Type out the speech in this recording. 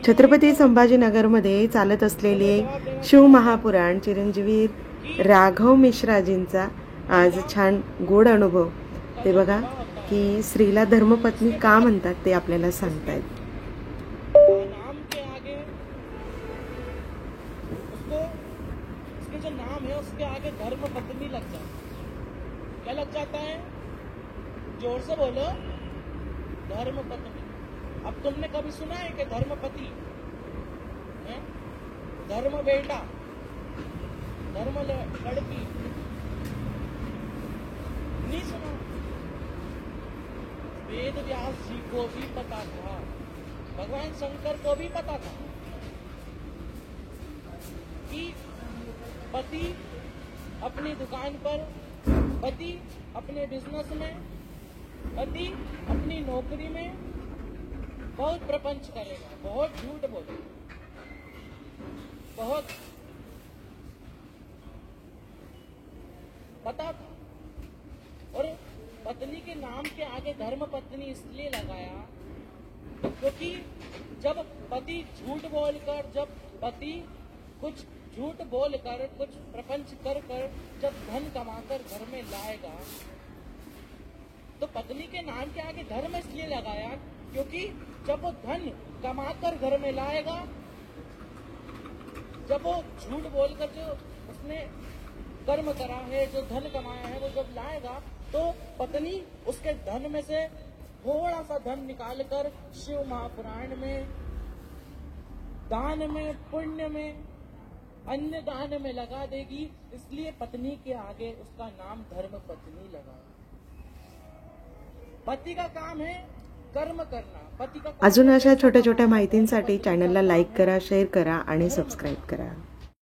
छत्रपती संभाजीनगरमध्ये चालत असलेले शिवमहापुराण चिरंजीवी राघव मिश्राजींचा आज छान गोड अनुभव। ते बघा की स्त्रीला धर्मपत्नी का म्हणतात ते आपल्याला सांगतायत। नाम के आगे उसको उसके जो नाम है उसके आगे धर्मपत्नी लग जाता है। क्या लग जाता है? जोर से बोलो, धर्मपत्नी। अब तुमने कभी सुना है कि धर्मपति है? धर्म बेटा, धर्म लड़की नहीं सुना। वेद व्यास जी को भी पता था, भगवान शंकर को भी पता था कि पति अपनी दुकान पर, पति अपने बिजनेस में, पति अपनी नौकरी में बहुत प्रपंच करेगा, बहुत झूठ बोलेगा, बहुत पता था। और पत्नी के नाम के आगे धर्म पत्नी इसलिए लगाया क्योंकि जब पति झूठ बोलकर, जब पति कुछ झूठ बोलकर, कुछ प्रपंच कर कर जब धन कमाकर घर में लाएगा, तो पत्नी के नाम के आगे धर्म इसलिए लगाया क्योंकि जब वो धन कमाकर घर में लाएगा, जब वो झूठ बोलकर जो उसने कर्म करा है, जो धन कमाया है, वो जब लाएगा तो पत्नी उसके धन में से थोड़ा सा धन निकालकर शिव महापुराण में, दान में, पुण्य में, अन्य दान में लगा देगी। इसलिए पत्नी के आगे उसका नाम धर्म पत्नी लगा। पति का काम है कर्म करना, पति का। अजून अशा छोट्या छोट्या माहितींसाठी चॅनलला लाईक करा, शेअर करा आणि सबस्क्राइब करा।